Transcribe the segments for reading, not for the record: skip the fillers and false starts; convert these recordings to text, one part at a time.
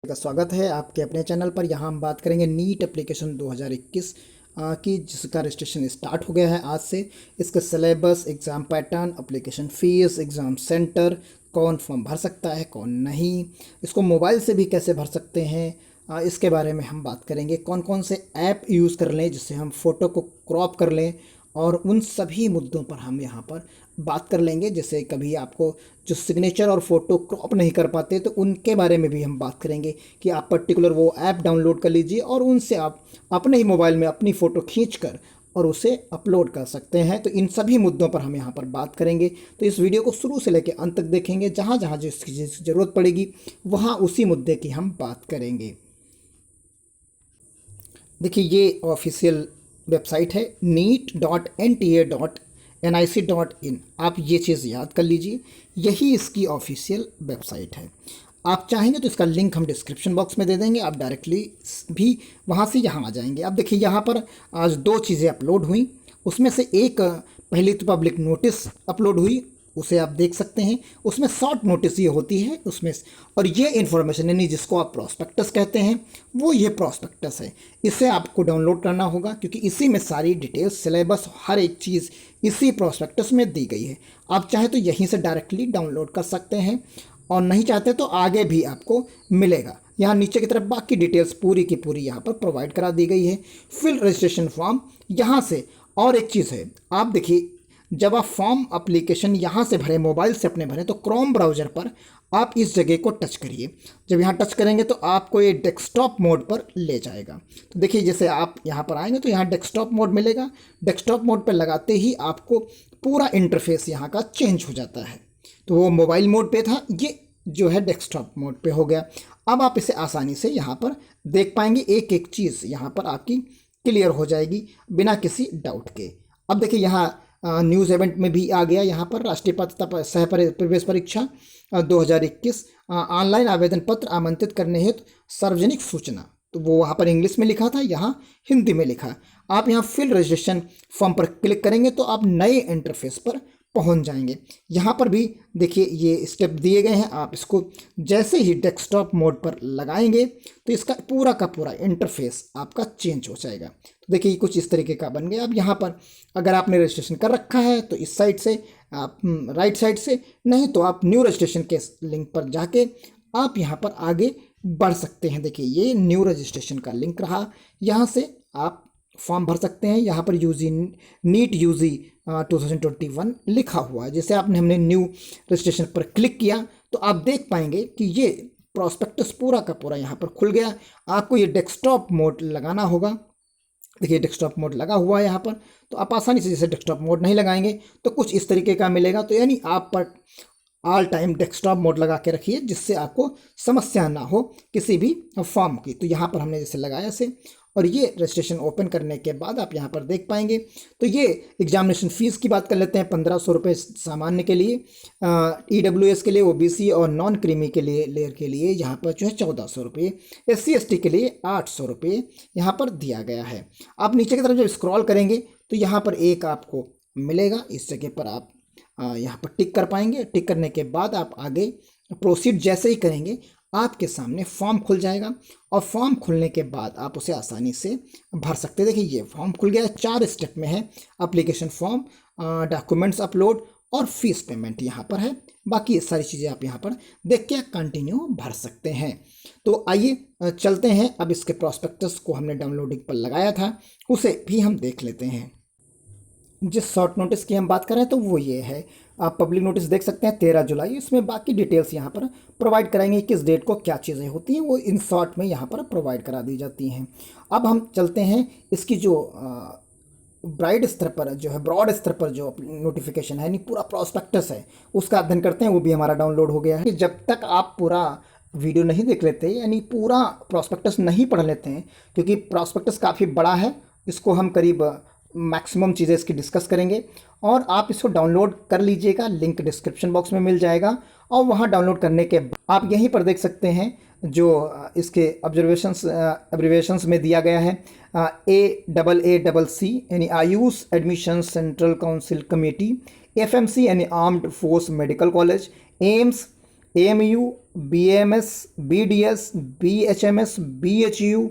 का स्वागत है आपके अपने चैनल पर। यहाँ हम बात करेंगे नीट एप्लीकेशन 2021 की, जिसका रजिस्ट्रेशन स्टार्ट हो गया है आज से। इसका syllabus, exam pattern, application fees, exam centre, कौन फॉर्म भर सकता है कौन नहीं, इसको मोबाइल से भी कैसे भर सकते हैं, इसके बारे में हम बात करेंगे। कौन कौन से ऐप यूज़ कर लें जिससे हम फ़ोटो को क्रॉप कर लें, और उन सभी मुद्दों पर हम यहाँ पर बात कर लेंगे। जैसे कभी आपको जो सिग्नेचर और फ़ोटो क्रॉप नहीं कर पाते तो उनके बारे में भी हम बात करेंगे कि आप पर्टिकुलर वो ऐप डाउनलोड कर लीजिए और उनसे आप अपने ही मोबाइल में अपनी फ़ोटो खींचकर और उसे अपलोड कर सकते हैं। तो इन सभी मुद्दों पर हम यहाँ पर बात करेंगे। तो इस वीडियो को शुरू से लेकर अंत तक देखेंगे। जहाँ जहाँ जिस चीज़ की ज़रूरत पड़ेगी वहाँ उसी मुद्दे की हम बात करेंगे। देखिए, ये ऑफिशियल वेबसाइट है neet.nta.nic.in। आप ये चीज़ याद कर लीजिए, यही इसकी ऑफिशियल वेबसाइट है। आप चाहेंगे तो इसका लिंक हम डिस्क्रिप्शन बॉक्स में दे देंगे, आप डायरेक्टली भी वहाँ से यहाँ आ जाएंगे। अब देखिए, यहाँ पर आज दो चीज़ें अपलोड हुई, उसमें से एक पहली तो पब्लिक नोटिस अपलोड हुई, उसे आप देख सकते हैं। उसमें शॉर्ट नोटिस ये होती है उसमें, और ये इन्फॉर्मेशन यानी जिसको आप प्रॉस्पेक्टस कहते हैं वो ये प्रॉस्पेक्टस है। इसे आपको डाउनलोड करना होगा क्योंकि इसी में सारी डिटेल्स, सिलेबस, हर एक चीज़ इसी प्रॉस्पेक्टस में दी गई है। आप चाहे तो यहीं से डायरेक्टली डाउनलोड कर सकते हैं, और नहीं चाहते तो आगे भी आपको मिलेगा। यहाँ नीचे की तरफ बाकी डिटेल्स पूरी की पूरी यहाँ पर प्रोवाइड करा दी गई है। फिल रजिस्ट्रेशन फॉर्म यहाँ से। और एक चीज़ है, आप देखिए, जब आप फॉर्म एप्लीकेशन यहाँ से भरें, मोबाइल से अपने भरें, तो क्रोम ब्राउज़र पर आप इस जगह को टच करिए। जब यहाँ टच करेंगे तो आपको ये डेस्कटॉप मोड पर ले जाएगा। तो देखिए, जैसे आप यहाँ पर आएंगे तो यहाँ डेस्कटॉप मोड मिलेगा। डेस्कटॉप मोड पर लगाते ही आपको पूरा इंटरफेस यहाँ का चेंज हो जाता है। तो वो मोबाइल मोड पे था, ये जो है डेस्कटॉप मोड पे हो गया। अब आप इसे आसानी से यहाँ पर देख पाएंगे, एक एक चीज़ यहाँ पर आपकी क्लियर हो जाएगी बिना किसी डाउट के। अब देखिए, यहाँ न्यूज़ इवेंट में भी आ गया। यहाँ पर राष्ट्रीय पात्रता सह प्रवेश परीक्षा 2021 ऑनलाइन आवेदन पत्र आमंत्रित करने हेतु सार्वजनिक सूचना, तो वो वहाँ पर इंग्लिश में लिखा था, यहाँ हिंदी में लिखा। आप यहाँ फिल रजिस्ट्रेशन फॉर्म पर क्लिक करेंगे तो आप नए इंटरफेस पर पहुंच जाएंगे। यहाँ पर भी देखिए, ये स्टेप दिए गए हैं। आप इसको जैसे ही डेस्कटॉप मोड पर लगाएंगे तो इसका पूरा का पूरा इंटरफेस आपका चेंज हो जाएगा। तो देखिए, कुछ इस तरीके का बन गया। अब यहाँ पर अगर आपने रजिस्ट्रेशन कर रखा है तो इस साइड से आप राइट साइड से, नहीं तो आप न्यू रजिस्ट्रेशन के लिंक पर जाके आप यहाँ पर आगे बढ़ सकते हैं। देखिए, ये न्यू रजिस्ट्रेशन का लिंक रहा, यहाँ से आप फॉर्म भर सकते हैं। यहाँ पर यूजी नीट यूजी 2021 लिखा हुआ है। जैसे हमने न्यू रजिस्ट्रेशन पर क्लिक किया तो आप देख पाएंगे कि ये प्रॉस्पेक्टस पूरा का पूरा यहाँ पर खुल गया। आपको ये डेस्कटॉप मोड लगाना होगा। देखिए, डेस्कटॉप मोड लगा हुआ है यहाँ पर, तो आप आसानी से, जैसे डेस्कटॉप मोड नहीं लगाएंगे तो कुछ इस तरीके का मिलेगा। तो यानी आप पर ऑल टाइम डेस्कटॉप मोड लगा के रखिए जिससे आपको समस्या ना हो किसी भी फॉर्म की। तो यहाँ पर हमने जैसे लगाया से, और ये रजिस्ट्रेशन ओपन करने के बाद आप यहाँ पर देख पाएंगे। तो ये एग्जामिनेशन फ़ीस की बात कर लेते हैं। 1500 रुपये सामान्य के लिए, EWS के लिए, OBC और नॉन क्रीमी के लिए, लेयर के लिए यहाँ पर जो है 1400 रुपये, SC ST के लिए 800 रुपये यहाँ पर दिया गया है। आप नीचे की तरफ जब स्क्रॉल करेंगे तो यहाँ पर एक आपको मिलेगा, इस जगह पर आप यहाँ पर टिक कर पाएंगे। टिक करने के बाद आप आगे प्रोसीड जैसे ही करेंगे आपके सामने फॉर्म खुल जाएगा, और फॉर्म खुलने के बाद आप उसे आसानी से भर सकते हैं। देखिए, ये फॉर्म खुल गया है। 4 स्टेप में है, एप्लीकेशन फॉर्म, डॉक्यूमेंट्स अपलोड और फीस पेमेंट यहाँ पर है। बाकी ये सारी चीज़ें आप यहाँ पर देख के कंटिन्यू भर सकते हैं। तो आइए चलते हैं, अब इसके प्रॉस्पेक्टस को हमने डाउनलोडिंग पर लगाया था उसे भी हम देख लेते हैं। जिस शॉर्ट नोटिस की हम बात कर रहे हैं तो वो ये है, आप पब्लिक नोटिस देख सकते हैं 13 जुलाई। इसमें बाकी डिटेल्स यहाँ पर प्रोवाइड कराएंगे, किस डेट को क्या चीज़ें होती हैं वो इन शॉर्ट में यहाँ पर प्रोवाइड करा दी जाती हैं। अब हम चलते हैं, इसकी जो ब्राइड स्तर पर जो है, ब्रॉड स्तर पर जो नोटिफिकेशन है, यानी पूरा प्रॉस्पेक्टस है, उसका अध्ययन करते हैं। वो भी हमारा डाउनलोड हो गया है। जब तक आप पूरा वीडियो नहीं देख लेते, यानी पूरा प्रॉस्पेक्टस नहीं पढ़ लेते हैं, क्योंकि प्रॉस्पेक्टस काफ़ी बड़ा है, इसको हम करीब मैक्सिमम चीज़ें इसकी डिस्कस करेंगे, और आप इसको डाउनलोड कर लीजिएगा। लिंक डिस्क्रिप्शन बॉक्स में मिल जाएगा, और वहाँ डाउनलोड करने के आप यहीं पर देख सकते हैं जो इसके एब्रिवेशंस में दिया गया है। AAACC यानी Ayush admission central council committee, FMC यानी armed force medical college, AIIMS, AMU, BAMS, BDS, BHMS, BHU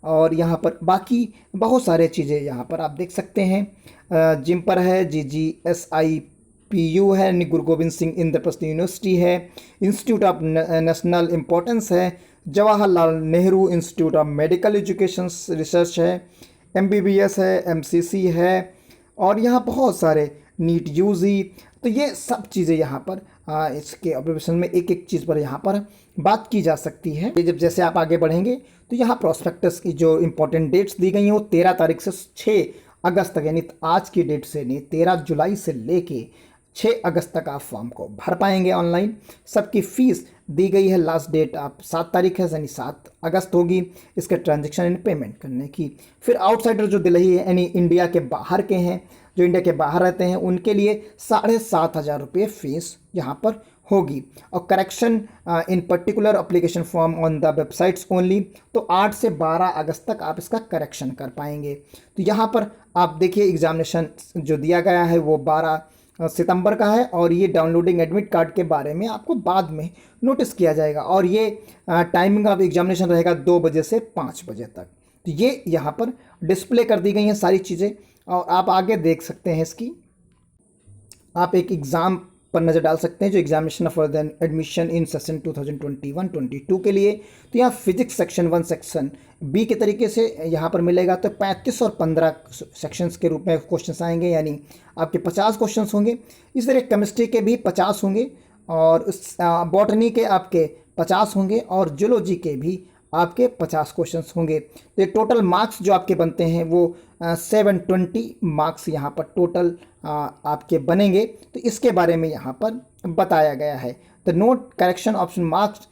और यहाँ पर बाकी बहुत सारे चीज़ें यहाँ पर आप देख सकते हैं। जिम पर है GGSIPU है, गुरु गोविंद सिंह इंद्रप्रस्थ यूनिवर्सिटी है, इंस्टीट्यूट ऑफ नेशनल इम्पोर्टेंस है, Jawaharlal Nehru institute of medical education research है, MBBS है, MCC है और यहाँ बहुत सारे नीट यूजी। तो ये सब चीज़ें यहाँ पर इसके ऑब्जर्वेशन में एक एक चीज़ पर यहाँ पर बात की जा सकती है। ये जब जैसे आप आगे बढ़ेंगे तो यहाँ प्रोस्पेक्टस की जो इम्पोर्टेंट डेट्स दी गई हैं वो 13 तारीख से 6 अगस्त तक, यानी आज की डेट से नहीं 13 जुलाई से लेके 6 अगस्त तक आप फॉर्म को भर पाएंगे ऑनलाइन। सबकी फ़ीस दी गई है, लास्ट डेट आप 7 तारीख है यानी 7 अगस्त होगी इसके ट्रांजेक्शन एंड पेमेंट करने की। फिर आउटसाइडर जो दिल्ली है यानी इंडिया के बाहर के हैं, जो इंडिया के बाहर रहते हैं, उनके लिए 7,500 रुपये फ़ीस यहाँ पर होगी। और correction in particular application form on the websites only, तो 8 से 12 अगस्त तक आप इसका करेक्शन कर पाएंगे। तो यहाँ पर आप देखिए एग्जामिनेशन जो दिया गया है वो 12 सितंबर का है और ये डाउनलोडिंग एडमिट कार्ड के बारे में आपको बाद में नोटिस किया जाएगा। और ये टाइमिंग ऑफ एग्जामिनेशन रहेगा 2 बजे से 5 बजे तक। तो ये यहाँ पर डिस्प्ले कर दी गई हैं सारी चीज़ें और आप आगे देख सकते हैं इसकी। आप एक एग्ज़ाम पर नज़र डाल सकते हैं जो examination for the admission in session 2021-22 के लिए। तो यहाँ फिजिक्स सेक्शन 1 सेक्शन बी के तरीके से यहाँ पर मिलेगा। तो 35 और 15 सेक्शंस के रूप में क्वेश्चंस आएंगे, यानी आपके 50 क्वेश्चंस होंगे। इस तरह केमिस्ट्री के भी 50 होंगे और बॉटनी के आपके 50 होंगे और जूलॉजी के भी आपके 50 क्वेश्चंस होंगे। तो ये टोटल मार्क्स जो आपके बनते हैं वो 720 मार्क्स यहाँ पर टोटल आपके बनेंगे। तो इसके बारे में यहाँ पर बताया गया है। The note correction option marks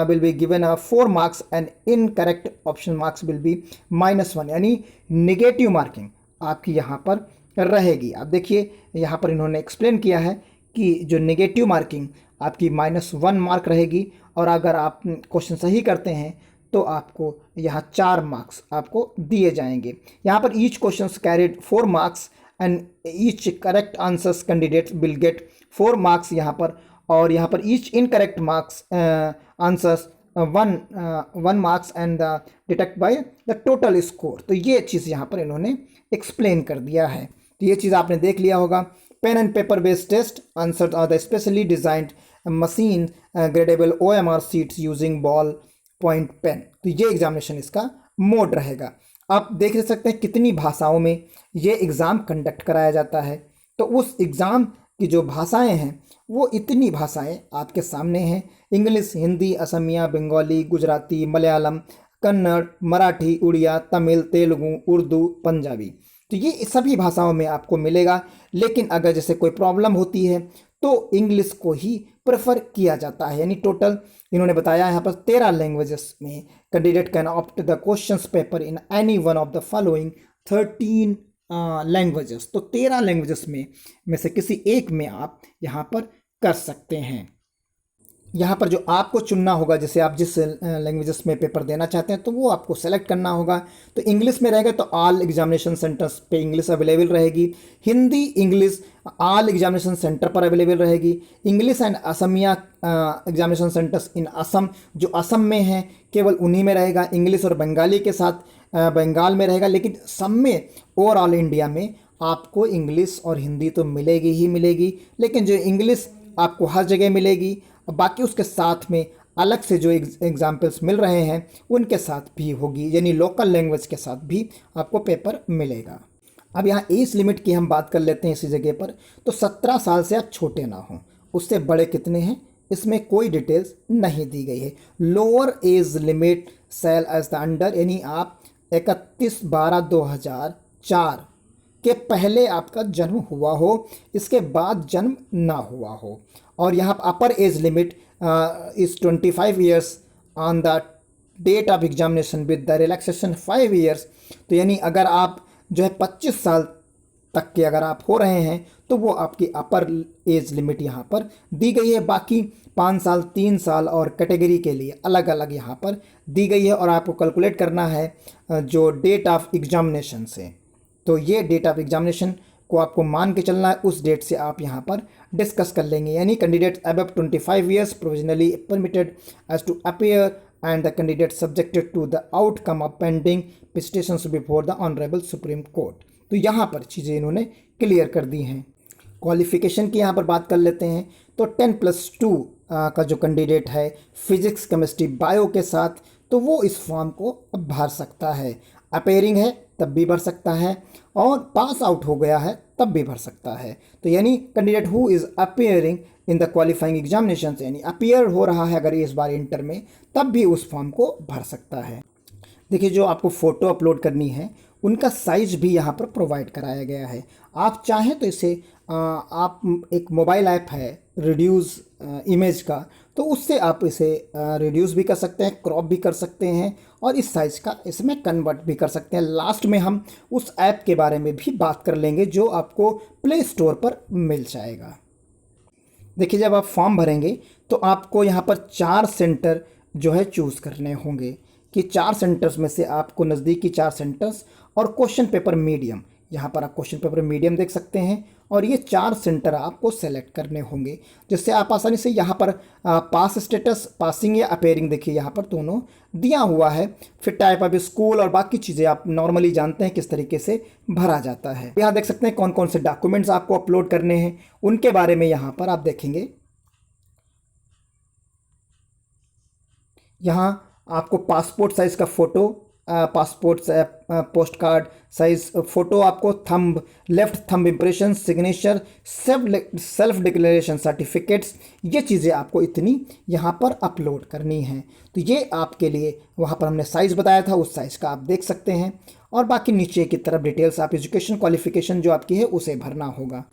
will be given 4 marks and incorrect option marks will be -1, यानी नेगेटिव मार्किंग आपकी यहाँ पर रहेगी। आप देखिए यहाँ पर इन्होंने एक्सप्लेन किया है कि जो नेगेटिव मार्किंग आपकी -1 मार्क रहेगी और अगर आप क्वेश्चन सही करते हैं तो आपको यहाँ 4 मार्क्स आपको दिए जाएंगे। यहाँ पर each question carried 4 marks and each correct answers candidate will get 4 marks यहाँ पर, और यहाँ पर each incorrect marks answers 1 marks and detect by the total score. तो ये चीज़ यहाँ पर इन्होंने एक्सप्लेन कर दिया है। तो ये चीज़ आपने देख लिया होगा। Pen and paper based test answer are the specially designed machine gradable OMR sheets using ball point pen. तो ये एग्जामिनेशन इसका मोड रहेगा। आप देख सकते हैं कितनी भाषाओं में ये एग्ज़ाम कंडक्ट कराया जाता है। तो उस एग्ज़ाम की जो भाषाएं हैं वो इतनी भाषाएं आपके सामने हैं। इंग्लिश, हिंदी, असमिया, बंगाली, गुजराती, मलयालम, कन्नड़, मराठी, उड़िया, तमिल, तेलुगु, उर्दू, पंजाबी। तो ये सभी भाषाओं में आपको मिलेगा। लेकिन अगर जैसे कोई प्रॉब्लम होती है तो इंग्लिश को ही प्रेफर किया जाता है। यानी टोटल इन्होंने बताया यहाँ पर 13 लैंग्वेजेस में candidate can opt the questions paper in any one of the following 13 languages. तो 13 लैंग्वेजेस में से किसी एक में आप यहाँ पर कर सकते हैं। यहाँ पर जो आपको चुनना होगा, जैसे आप जिस लैंग्वेजेस में पेपर देना चाहते हैं तो वो आपको सेलेक्ट करना होगा। तो इंग्लिश में रहेगा तो ऑल एग्जामिनेशन सेंटर्स पे इंग्लिश अवेलेबल रहेगी। Hindi, English all examination centre पर अवेलेबल रहेगी। English and Asamiya examination centres in Assam, जो असम में हैं केवल उन्हीं में रहेगा। इंग्लिश और बंगाली के साथ बंगाल में रहेगा। लेकिन सब में ओवरऑल इंडिया में आपको इंग्लिश और हिंदी तो मिलेगी ही मिलेगी, लेकिन जो इंग्लिश आपको हर जगह मिलेगी और बाकी उसके साथ में अलग से जो एग्जाम्पल्स मिल रहे हैं उनके साथ भी होगी, यानी लोकल लैंग्वेज के साथ भी आपको पेपर मिलेगा। अब यहाँ एज लिमिट की हम बात कर लेते हैं इसी जगह पर। तो 17 साल से आप छोटे ना हों। उससे बड़े कितने हैं इसमें कोई डिटेल्स नहीं दी गई है। Lower age limit sale age the under, यानी आप 31/12/2004 के पहले आपका जन्म हुआ हो, इसके बाद जन्म ना हुआ हो। और यहाँ upper age limit is 25 years on the date of examination with the relaxation 5 years. तो यानी अगर आप जो है 25 साल तक के अगर आप हो रहे हैं तो वो आपकी अपर एज लिमिट यहाँ पर दी गई है। बाकी 5 साल, 3 साल और कैटेगरी के लिए अलग अलग यहाँ पर दी गई है। और आपको कैलकुलेट करना है जो डेट ऑफ एग्जामिनेशन से। तो ये डेट ऑफ एग्जामिनेशन को आपको मान के चलना है, उस डेट से आप यहाँ पर डिस्कस कर लेंगे। यानी candidates above 25 years provisionally permitted as to appear and the candidate subjected to the outcome of pending petitions before the Honorable Supreme Court। तो यहाँ पर चीज़ें इन्होंने क्लियर कर दी हैं। क्वालिफिकेशन की यहाँ पर बात कर लेते हैं तो 10+2 का जो कैंडिडेट है फिजिक्स केमिस्ट्री बायो के साथ, तो वो इस फॉर्म को अब भर सकता है। अपेयरिंग है तब भी भर सकता है, और पास आउट हो गया है तब भी भर सकता है। तो यानी candidate who is appearing in the qualifying examination, यानी अपियर हो रहा है अगर इस बार इंटर में, तब भी उस फॉर्म को भर सकता है। देखिए, जो आपको फ़ोटो अपलोड करनी है उनका साइज़ भी यहाँ पर प्रोवाइड कराया गया है। आप चाहें तो इसे आप एक मोबाइल ऐप है रिड्यूस इमेज का, तो उससे आप इसे रिड्यूस भी कर सकते हैं, क्रॉप भी कर सकते हैं, और इस साइज़ का इसमें कन्वर्ट भी कर सकते हैं। लास्ट में हम उस ऐप के बारे में भी बात कर लेंगे जो आपको प्ले स्टोर पर मिल जाएगा। देखिए, जब आप फॉर्म भरेंगे तो आपको यहाँ पर 4 सेंटर जो है चूज़ करने होंगे कि 4 सेंटर्स में से आपको नज़दीकी 4 सेंटर्स और क्वेश्चन पेपर मीडियम, यहाँ पर आप क्वेश्चन पेपर मीडियम देख सकते हैं, और ये 4 सेंटर आपको सेलेक्ट करने होंगे, जिससे आप आसानी से यहाँ पर पास स्टेटस, पासिंग या अपेयरिंग, देखिए यहाँ पर दोनों दिया हुआ है। फिर टाइप ऑफ स्कूल और बाकी चीज़ें आप नॉर्मली जानते हैं किस तरीके से भरा जाता है। यहाँ देख सकते हैं कौन कौन से डॉक्यूमेंट्स आपको अपलोड करने हैं, उनके बारे में यहाँ पर आप देखेंगे। यहाँ आपको पासपोर्ट साइज़ का photo, passport post card size photo, आपको thumb, left thumb impression, signature, self declaration certificates, ये चीज़ें आपको इतनी यहाँ पर अपलोड करनी है। तो ये आपके लिए वहाँ पर हमने साइज़ बताया था, उस साइज़ का आप देख सकते हैं। और बाकी नीचे की तरफ डिटेल्स आप एजुकेशन क्वालिफिकेशन जो आपकी है उसे भरना होगा।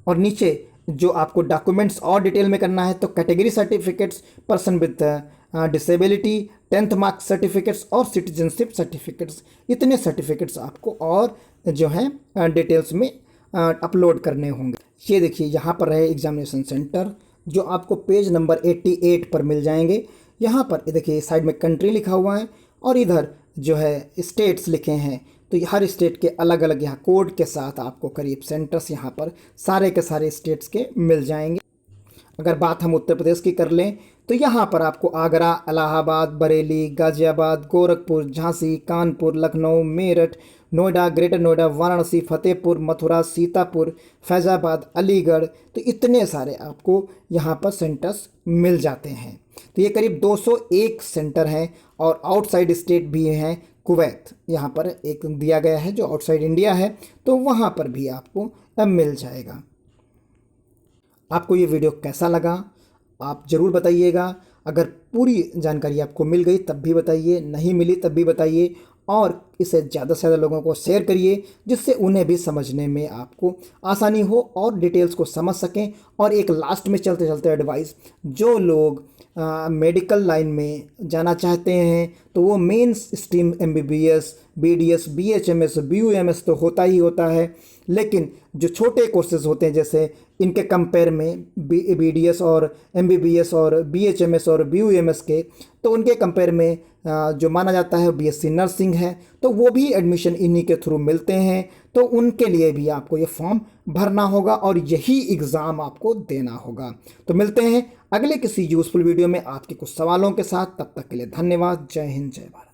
और नीचे जो आपको डॉक्यूमेंट्स और डिटेल में करना है तो category certificates, person with disability, 10th mark certificates और सिटीजनशिप सर्टिफिकेट्स, इतने सर्टिफिकेट्स आपको और जो है डिटेल्स में अपलोड करने होंगे। ये देखिए, यहाँ पर रहे एग्जामिनेशन सेंटर जो आपको पेज नंबर 88 पर मिल जाएंगे। यहाँ पर देखिए साइड में कंट्री लिखा हुआ है और इधर जो है स्टेट्स लिखे हैं, तो हर स्टेट के अलग अलग यहाँ कोड के साथ आपको करीब सेंटर्स यहाँ पर सारे के सारे स्टेट्स के मिल जाएंगे। अगर बात हम उत्तर प्रदेश की कर लें तो यहाँ पर आपको आगरा, इलाहाबाद, बरेली, गाज़ियाबाद, गोरखपुर, झांसी, कानपुर, लखनऊ, मेरठ, नोएडा, ग्रेटर नोएडा, वाराणसी, फतेहपुर, मथुरा, सीतापुर, फैज़ाबाद, अलीगढ़, तो इतने सारे आपको यहाँ पर सेंटर्स मिल जाते हैं। तो ये करीब 201 सेंटर हैं, और आउटसाइड स्टेट भी हैं। कुवैत यहाँ पर एक दिया गया है जो आउटसाइड इंडिया है, तो वहाँ पर भी आपको अब मिल जाएगा। आपको ये वीडियो कैसा लगा आप ज़रूर बताइएगा। अगर पूरी जानकारी आपको मिल गई तब भी बताइए, नहीं मिली तब भी बताइए, और इसे ज़्यादा से ज़्यादा लोगों को शेयर करिए जिससे उन्हें भी समझने में आपको आसानी हो और डिटेल्स को समझ सकें। और एक लास्ट में चलते चलते एडवाइस, जो लोग मेडिकल लाइन में जाना चाहते हैं तो वो main stream MBBS, BDS, BHMS, BUMS तो होता ही होता है, लेकिन जो छोटे कोर्सेज होते हैं जैसे इनके कंपेयर में BDS और MBBS और BHMS और BUMS के, तो उनके कंपेयर में जो माना जाता है BSc नर्सिंग है, तो वो भी एडमिशन इन्हीं के थ्रू मिलते हैं। तो उनके लिए भी आपको ये फॉर्म भरना होगा और यही एग्ज़ाम आपको देना होगा। तो मिलते हैं अगले किसी यूज़फुल वीडियो में आपके कुछ सवालों के साथ। तब तक के लिए धन्यवाद। जय हिंद, जय भारत।